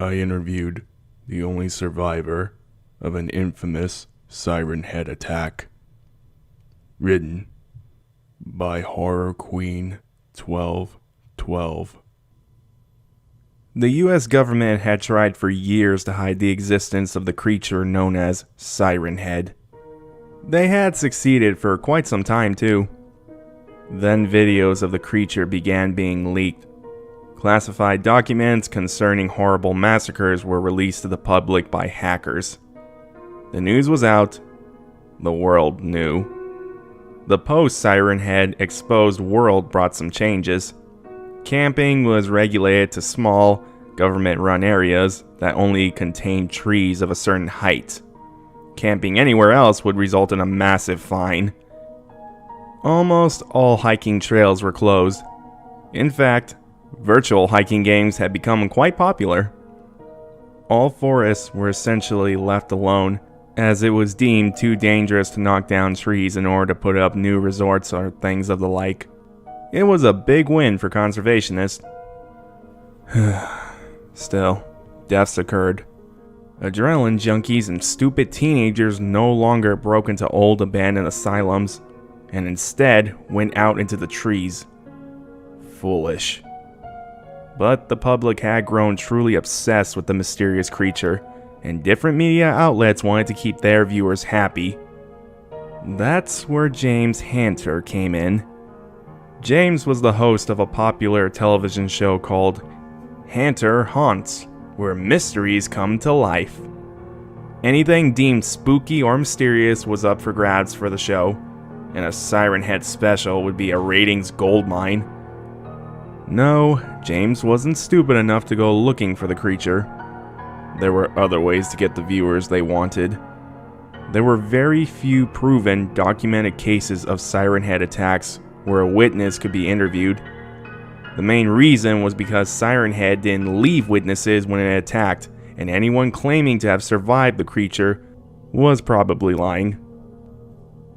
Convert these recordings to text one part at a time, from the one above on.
I interviewed the only survivor of an infamous Siren Head attack. Written by Horror Queen 1212. The US government had tried for years to hide the existence of the creature known as Siren Head. They had succeeded for quite some time too. Then videos of the creature began being leaked. Classified documents concerning horrible massacres were released to the public by hackers. The news was out. The world knew. The post-Siren Head exposed world brought some changes. Camping was regulated to small, government-run areas that only contained trees of a certain height. Camping anywhere else would result in a massive fine. Almost all hiking trails were closed. In fact, virtual hiking games had become quite popular. All forests were essentially left alone, as it was deemed too dangerous to knock down trees in order to put up new resorts or things of the like. It was a big win for conservationists. Still, deaths occurred. Adrenaline junkies and stupid teenagers no longer broke into old abandoned asylums, and instead went out into the trees. Foolish. But the public had grown truly obsessed with the mysterious creature, and different media outlets wanted to keep their viewers happy. That's where James Hanter came in. James was the host of a popular television show called Hanter Haunts, where mysteries come to life. Anything deemed spooky or mysterious was up for grabs for the show, and a Siren Head special would be a ratings goldmine. No, James wasn't stupid enough to go looking for the creature. There were other ways to get the viewers they wanted. There were very few proven, documented cases of Siren Head attacks where a witness could be interviewed. The main reason was because Siren Head didn't leave witnesses when it attacked, and anyone claiming to have survived the creature was probably lying.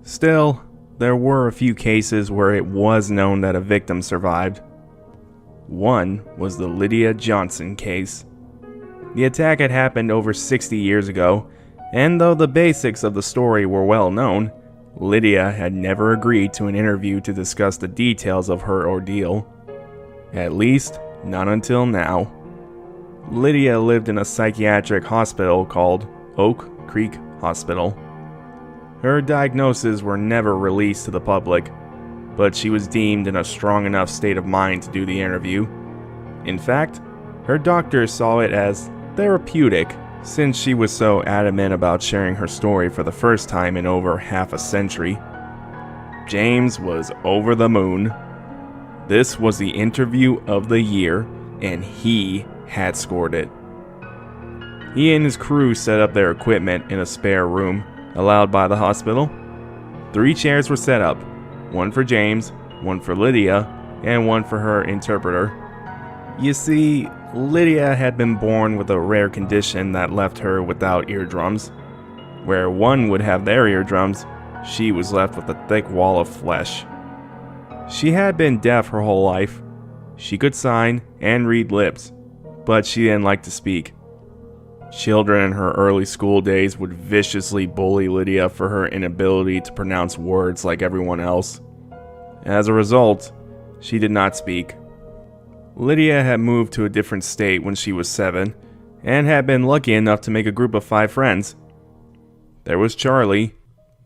Still, there were a few cases where it was known that a victim survived. One was the Lydia Johnson case. The attack had happened over 60 years ago, and though the basics of the story were well known, Lydia had never agreed to an interview to discuss the details of her ordeal. At least, not until now. Lydia lived in a psychiatric hospital called Oak Creek Hospital. Her diagnoses were never released to the public, but she was deemed in a strong enough state of mind to do the interview. In fact, her doctors saw it as therapeutic, since she was so adamant about sharing her story for the first time in over half a century. James was over the moon. This was the interview of the year, and he had scored it. He and his crew set up their equipment in a spare room, allowed by the hospital. 3 chairs were set up, one for James, one for Lydia, and one for her interpreter. You see, Lydia had been born with a rare condition that left her without eardrums. Where one would have their eardrums, she was left with a thick wall of flesh. She had been deaf her whole life. She could sign and read lips, but she didn't like to speak. Children in her early school days would viciously bully Lydia for her inability to pronounce words like everyone else. As a result, she did not speak. Lydia had moved to a different state when she was 7, and had been lucky enough to make a group of 5 friends. There was Charlie,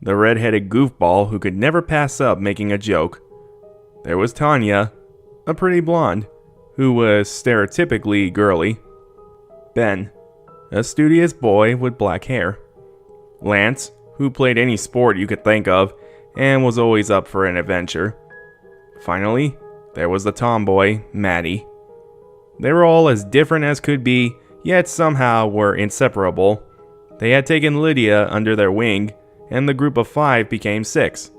the red-headed goofball who could never pass up making a joke. There was Tanya, a pretty blonde, who was stereotypically girly. Ben, a studious boy with black hair. Lance, who played any sport you could think of, and was always up for an adventure. Finally, there was the tomboy, Maddie. They were all as different as could be, yet somehow were inseparable. They had taken Lydia under their wing, and the group of 5 became 6.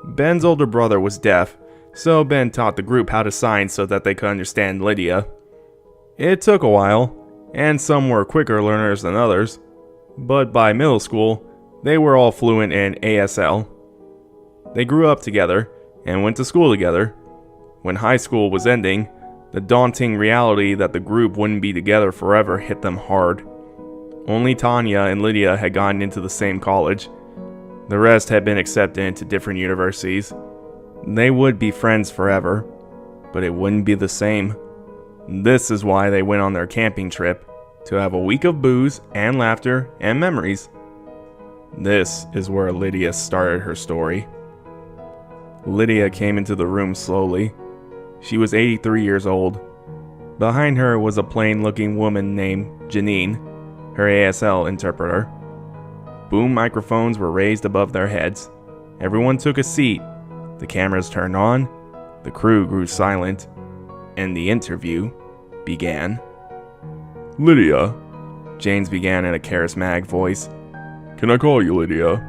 Ben's older brother was deaf, so Ben taught the group how to sign so that they could understand Lydia. It took a while, and some were quicker learners than others, but by middle school, they were all fluent in ASL. They grew up together, and went to school together. When high school was ending, The daunting reality that the group wouldn't be together forever hit them hard. Only Tanya and Lydia had gotten into the same college. The rest had been accepted into different universities. They would be friends forever, but it wouldn't be the same. This is why they went on their camping trip, to have a week of booze and laughter and memories. This is where Lydia started her story. Lydia came into the room slowly. She was 83 years old. Behind her was a plain-looking woman named Janine, her ASL interpreter. Boom microphones were raised above their heads. Everyone took a seat. The cameras turned on. The crew grew silent. And the interview began. Lydia, James began in a charismatic voice. can I call you Lydia?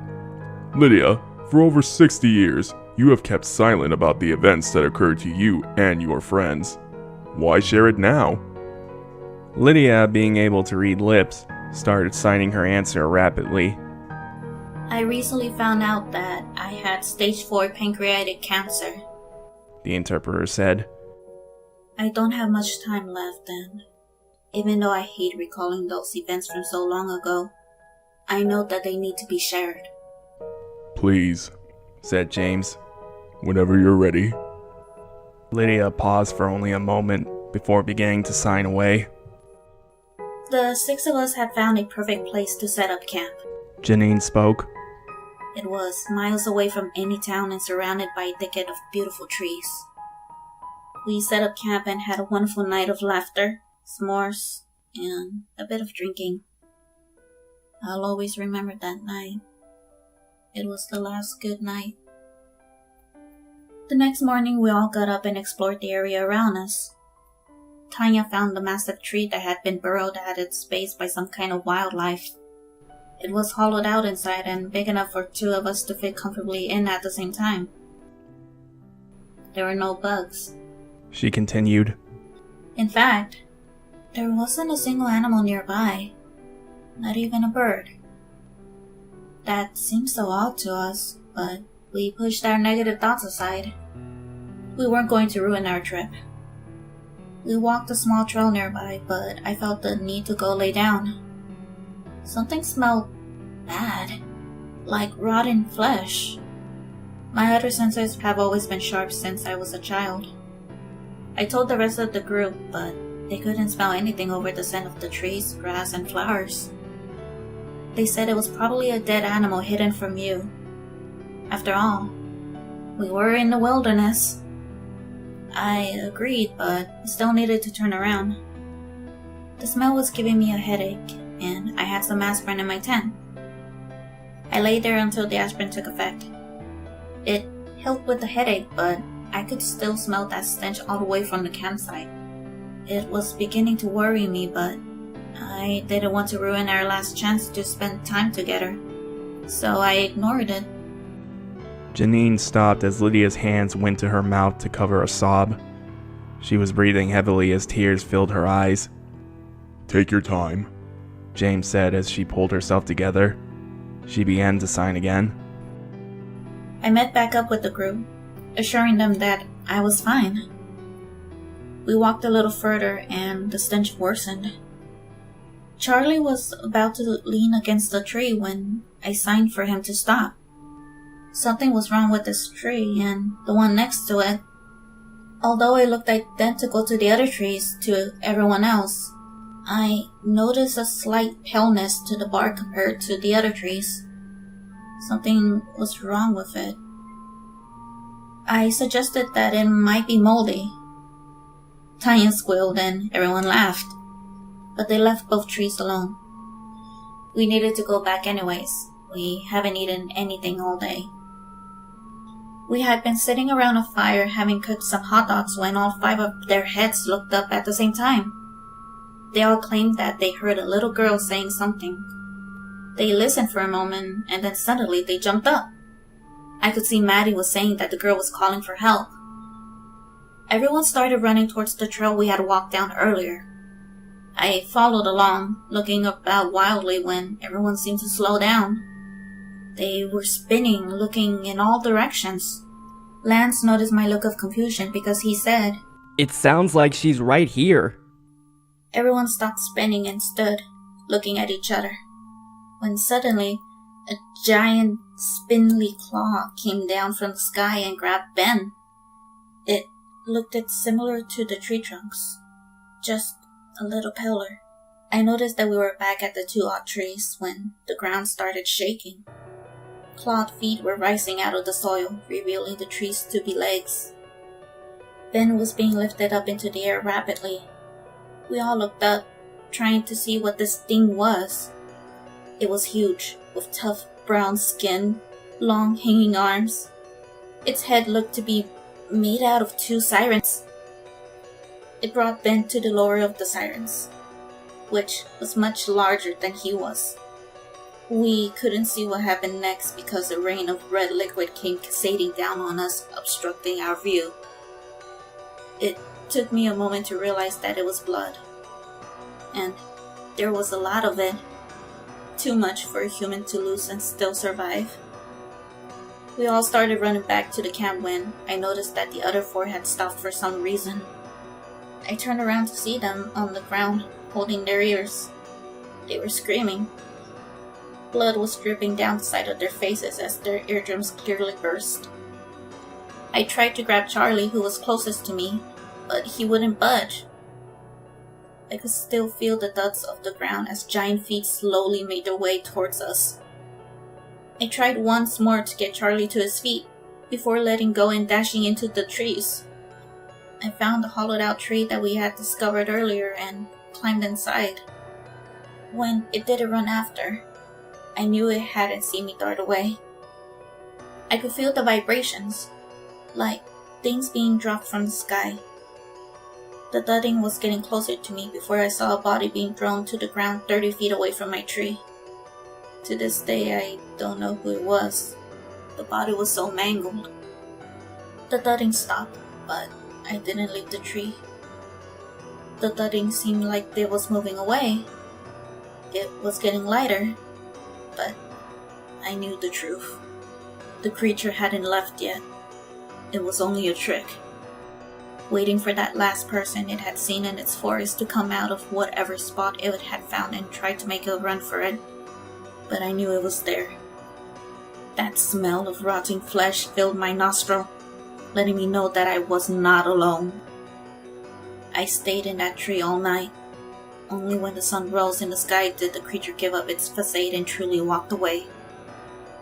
Lydia, for over 60 years, you have kept silent about the events that occurred to you and your friends. Why share it now? Lydia, being able to read lips, started signing her answer rapidly. I recently found out that I had stage 4 pancreatic cancer. The interpreter said. I don't have much time left, and even though I hate recalling those events from so long ago, I know that they need to be shared. Please, Said James. whenever you're ready. Lydia paused for only a moment before beginning to sign away. The 6 of us had found a perfect place to set up camp. Janine spoke. It was miles away from any town and surrounded by a thicket of beautiful trees. We set up camp and had a wonderful night of laughter, s'mores, and a bit of drinking. I'll always remember that night. It was the last good night. The next morning, we all got up and explored the area around us. Tanya found the massive tree that had been burrowed at its base by some kind of wildlife. It was hollowed out inside and big enough for 2 of us to fit comfortably in at the same time. There were no bugs. She continued. In fact, there wasn't a single animal nearby, not even a bird. That seemed so odd to us, but we pushed our negative thoughts aside. We weren't going to ruin our trip. We walked a small trail nearby, but I felt the need to go lay down. Something smelled bad, like rotten flesh. My other senses have always been sharp since I was a child. I told the rest of the group, but they couldn't smell anything over the scent of the trees, grass, and flowers. They said it was probably a dead animal hidden from view. After all, we were in the wilderness. I agreed, but still needed to turn around. The smell was giving me a headache, and I had some aspirin in my tent. I lay there until the aspirin took effect. It helped with the headache, but I could still smell that stench all the way from the campsite. It was beginning to worry me, but I didn't want to ruin our last chance to spend time together, so I ignored it. Janine stopped as Lydia's hands went to her mouth to cover a sob. She was breathing heavily as tears filled her eyes. Take your time. James said as she pulled herself together. She began to sign again. I met back up with the group, assuring them that I was fine. We walked a little further and the stench worsened. Charlie was about to lean against the tree when I signed for him to stop. Something was wrong with this tree and the one next to it. Although it looked identical to the other trees to everyone else, I noticed a slight paleness to the bark compared to the other trees. Something was wrong with it. I suggested that it might be moldy. Tanya squealed and everyone laughed, but they left both trees alone. We needed to go back anyways. We haven't eaten anything all day. We had been sitting around a fire having cooked some hot dogs when all 5 of their heads looked up at the same time. They all claimed that they heard a little girl saying something. They listened for a moment and then suddenly they jumped up. I could see Maddie was saying that the girl was calling for help. Everyone started running towards the trail we had walked down earlier. I followed along, looking about wildly when everyone seemed to slow down. They were spinning, looking in all directions. Lance noticed my look of confusion because he said, It sounds like she's right here. Everyone stopped spinning and stood, looking at each other, when suddenly a giant spindly claw came down from the sky and grabbed Ben. It looked similar to the tree trunks, just a little paler. I noticed that we were back at the 2 odd trees when the ground started shaking. Clawed feet were rising out of the soil, revealing the trees to be legs. Ben was being lifted up into the air rapidly. We all looked up, trying to see what this thing was. It was huge, with tough brown skin, long hanging arms. Its head looked to be made out of 2 sirens. It brought Ben to the lower of the sirens, which was much larger than he was. We couldn't see what happened next because a rain of red liquid came cascading down on us, obstructing our view. It took me a moment to realize that it was blood. And there was a lot of it. Too much for a human to lose and still survive. We all started running back to the camp when I noticed that the other 4 had stopped for some reason. I turned around to see them on the ground, holding their ears. They were screaming. Blood was dripping down the side of their faces as their eardrums clearly burst. I tried to grab Charlie, who was closest to me, but he wouldn't budge. I could still feel the thuds of the ground as giant feet slowly made their way towards us. I tried once more to get Charlie to his feet, before letting go and dashing into the trees. I found the hollowed out tree that we had discovered earlier and climbed inside. When it did a run after, I knew it hadn't seen me dart away. I could feel the vibrations, like things being dropped from the sky. The thudding was getting closer to me before I saw a body being thrown to the ground 30 feet away from my tree. To this day, I don't know who it was. The body was so mangled. The thudding stopped, but I didn't leave the tree. The thudding seemed like it was moving away. It was getting lighter, but I knew the truth. The creature hadn't left yet. It was only a trick, waiting for that last person it had seen in its forest to come out of whatever spot it had found and try to make a run for it. But I knew it was there. That smell of rotting flesh filled my nostril, letting me know that I was not alone. I stayed in that tree all night. Only when the sun rose in the sky did the creature give up its facade and truly walked away.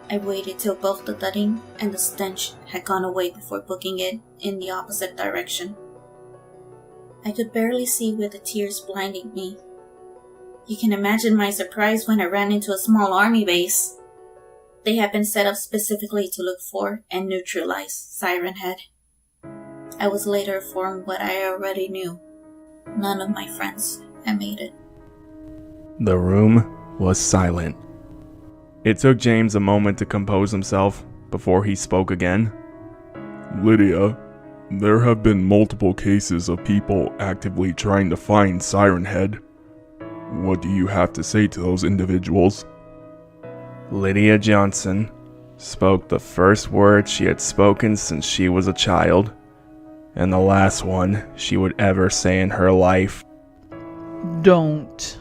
I waited till both the thudding and the stench had gone away before booking it in the opposite direction. I could barely see with the tears blinding me. You can imagine my surprise when I ran into a small army base. They had been set up specifically to look for and neutralize Siren Head. I was later informed what I already knew. None of my friends had made it. The room was silent. It took James a moment to compose himself before he spoke again. Lydia, there have been multiple cases of people actively trying to find Siren Head. What do you have to say to those individuals? Lydia Johnson spoke the first word she had spoken since she was a child, and the last one she would ever say in her life. Don't.